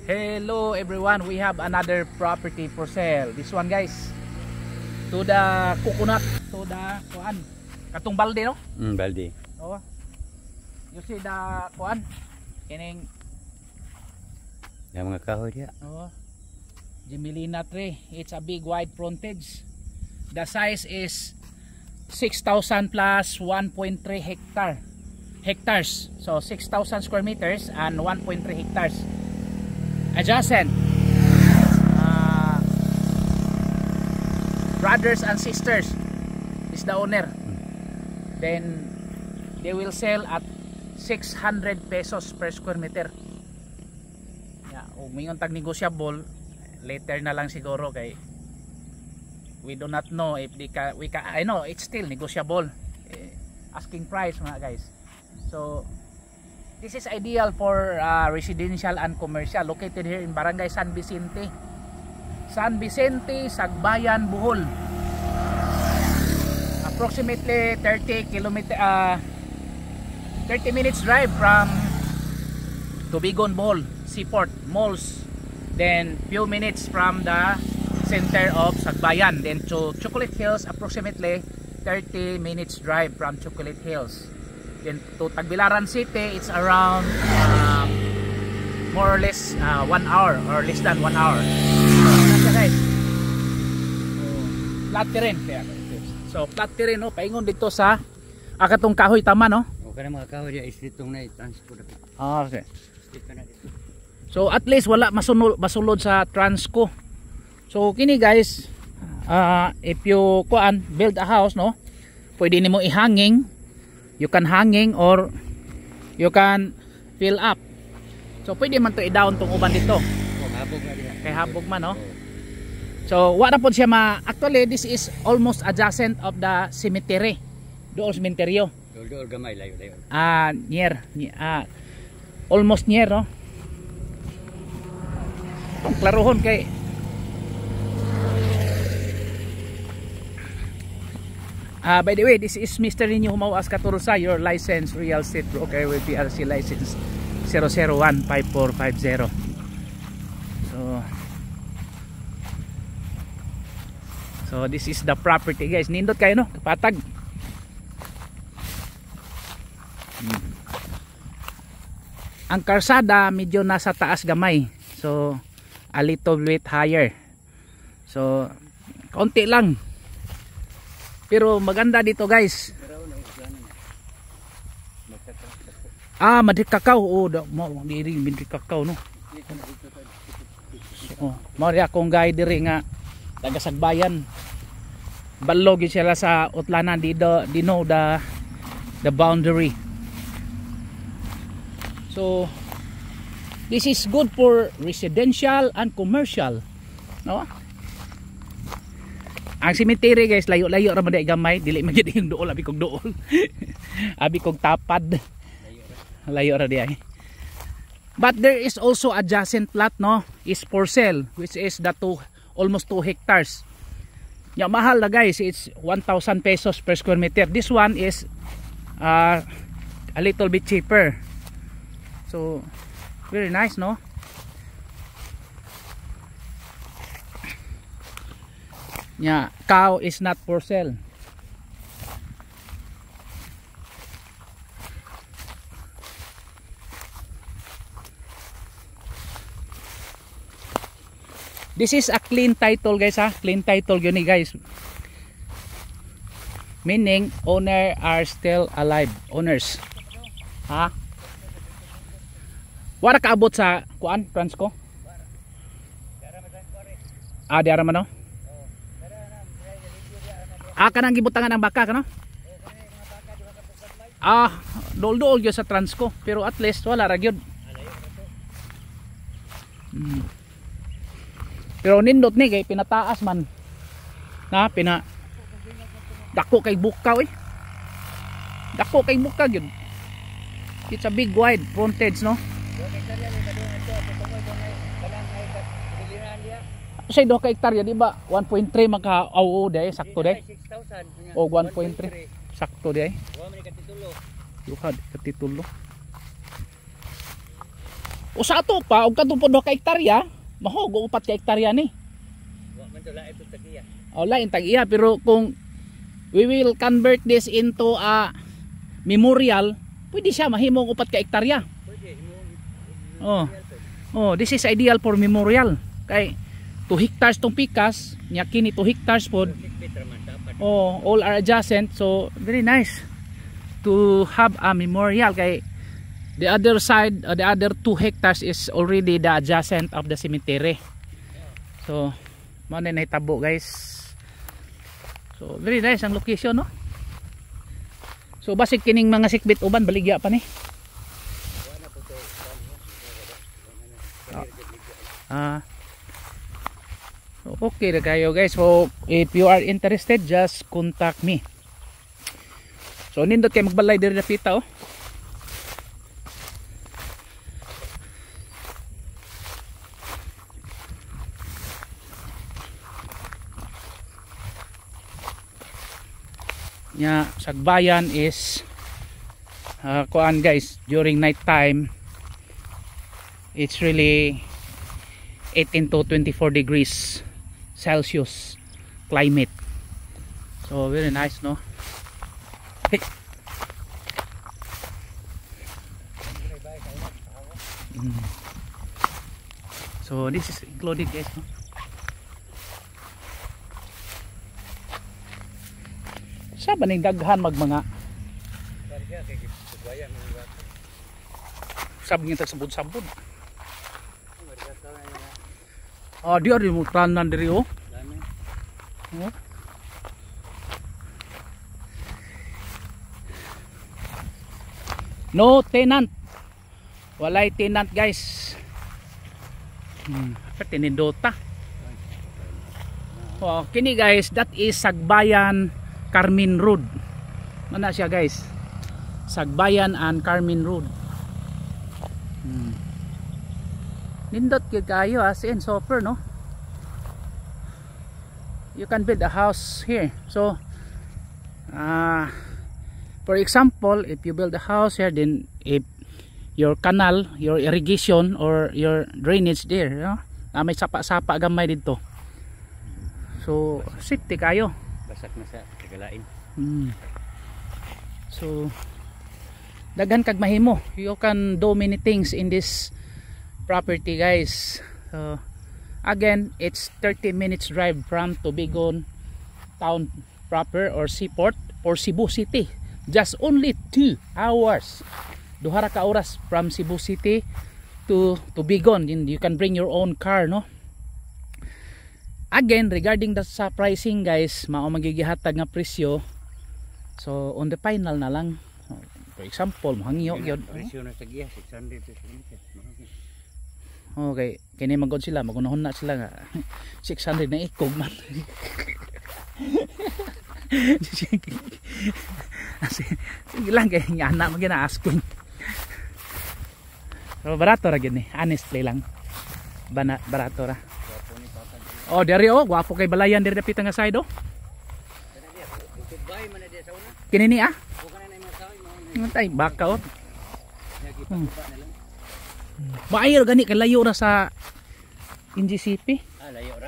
Hello everyone, we have another property for sale. This one guys, to the coconut, to the kuan, katong balde no? Balde. Oh. You see the kuan, kining Yung mga kahoy diya. oh, Gemelina tree. It's a big wide frontage. The size is 6,000 plus 1.3 hectares. So 6,000 square meters and 1.3 hectares. Adjacent. Brothers and sisters is the owner. Then they will sell at 600 pesos per square meter. Umingon tag negotiable later na lang siguro kay we do not know if I know it's still negotiable, asking price mga guys. So this is ideal for residential and commercial, located here in Barangay San Vicente, Sagbayan, Bohol. Approximately 30 minutes drive from Tubigon, Bohol Seaport Malls, then few minutes from the center of Sagbayan, then to Chocolate Hills, approximately 30 minutes drive from Chocolate Hills, then to Tagbilaran City it's around more or less 1 hour or less than 1 hour. So, guys, flat terrain. So flat terrain no, paingon dito sa akatong kahoy tama no. O kana mga kahoy diya istritong na transport. Okay. So at least wala masulod sa Transco. So kini guys, if you build a house no, pwede nimo ihanging, you can hanging or you can fill up. So pwede man to i-down tong uban dito. Habog na diha. Kay habog man no. So wala pod siya actually this is almost adjacent of the cemetery. Doon cementerio. Doon gamay layo. Near almost near no. Ang klarohon kay by the way, this is Mr. Nino Humawas Catursa, your licensed real estate broker with PRC license 0015450. So this is the property guys. Nindot kayo no, kapatag. Ang karsada medyo nasa taas gamay. So a little bit higher. So konti lang. Pero maganda dito guys. Madrid Cacao. Diri Madrid Cacao no. So, mari akong guide diri nga taga Sagbayan. Balog sila sa utlanan di know the boundary. So this is good for residential and commercial, no? Ang cemetery guys, layo-layo ra man day gamay, dili man gid yung duol, abi kog duol. Abi kog tapad. Layo ra di ay. But there is also adjacent plot no, is for sale, which is the almost 2 hectares. Ya mahal na guys, it's 1,000 pesos per square meter. This one is a little bit cheaper. So very nice no. Yeah, cow is not for sale. This is a clean title guys ha, clean title yun guys. Meaning owner are still alive, owners. Ha? Wala kaabot sa kuan Transco? Diara man no? Kanang gibutangan ang baka kano? Dol-dol gyud sa Transco, pero at least wala ra gyud. Pero nindot ni kay pinataas man. Dako kay bukaw eh. Dako kay buka gyud. It's a big wide frontage no. Say 2 ka hektarya di ba? 1.3 maka sakto day. O 1.3 sakto day. duha katitulo. O sa ato pa og kadto pod ka hektarya, mahog og 4 ka hektarya ni. Wa man to lain to tagiya. O lain tag-iya, pero kung we will convert this into a memorial, pwede siya mahimong 4 ka hektarya. Pwede Oh. Oh, this is ideal for memorial. Kay 2 hectares tong pikas, nya kini 2 hectares pod. Oh, all are adjacent, so very nice to have a memorial. Kay the other side, the other 2 hectares is already the adjacent of the cemetery. So, mo na nahitabo guys. So, very nice ang location, no? So, basig kining mga sikbit uban baligya pa ni. Okay na kayo guys. So if you are interested, just contact me. So nindot kayo magbalay diri na pita, oh. Nya Sagbayan is kuan guys, during night time it's really 18 to 24 degrees Celsius climate, so very nice, no? Hey. So this is included guys, no? Sa baning daghan magmanga sabi nga tagsabod-sabod. Dia di mo tanan diri, oh. Oh. No tenant. Walay tenant guys. Tinindota. Oh, kini guys, that is Sagbayan Carmen Road. Mana siya guys? Sagbayan and Carmen Road. Nindot gyud kayo as in super, no? You can build a house here. So for example, if you build a house here, then if your canal, your irrigation or your drainage there, no? May sapa-sapa gamay dito. So safety kayo. Basak na sa kagalain. So daghan kag mahimo. You can do many things in this property guys. Again, it's 30 minutes drive from Tubigon town proper or seaport or Cebu City. Just only 2 hours. Duha ra ka oras from Cebu City to Tubigon. You can bring your own car, no? Again, regarding the sa pricing guys, mao magigihatag nga presyo. So on the final na lang. For example, mahangyo gyud. Presyo na tagiya 600 pesos. Okay, kini magod sila, magunahon na sila nga 600 na ikog man. Sige lang kay nga anak mo gina-asking. So barato ra gyud ni, honestly lang. Barato ra. Oh, diri, oh, gwapo kay balayan diri dapit nga side, oh. Kini ni ah. Tay baka, oh. Maayo gani kay layo ra sa NGCP. Layo ra.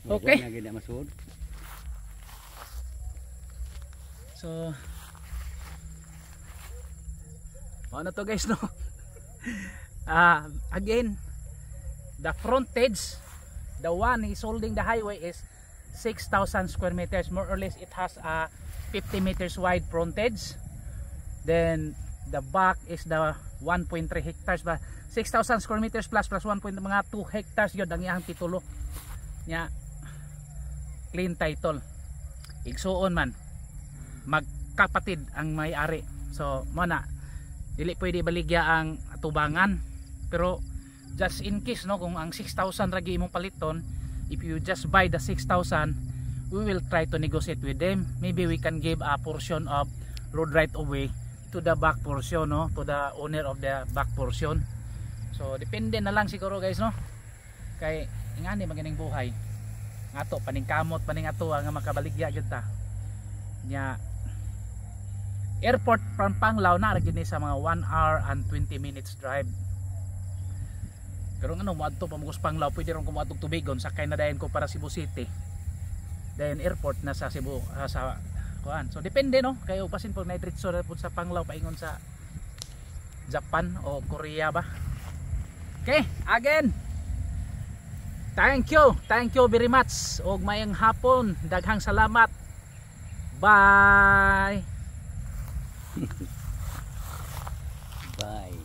Okay. So ano to guys, no? Again, the frontage, the one is holding the highway is 6,000 square meters. More or less it has a 50 meters wide frontage. Then the back is the 1.3 hectares ba, 6,000 square meters plus 1 point mga 2 hectares yun ang iyang titulo nya. Clean title, igsuon man magkapatid ang may-ari. So mo na dili pwede baligya ang tubangan, pero just in case, no, kung ang 6,000 ragi imong paliton, if you just buy the 6,000, we will try to negotiate with them. Maybe we can give a portion of road right of way to the back portion, no, to the owner of the back portion. So depende na lang siguro guys, no, kay ingani maganing buhay ato paning kamot paning ato nga makabaligya gyud ta nya. airport from Panglao na ra gyud ni sa mga 1 hour and 20 minutes drive. Pero ano, moadto pa mo sa Panglao, pwede ron ko moadtog Tubigon, sakay na dayon ko para Cebu City. Dayon airport na sa Cebu, sa kuan. So depende no, kayo pasin pag naidritso na pud sa Panglao paingon sa Japan o Korea ba. Okay, again. Thank you very much. Og mayang hapon, daghang salamat. Bye. Bye.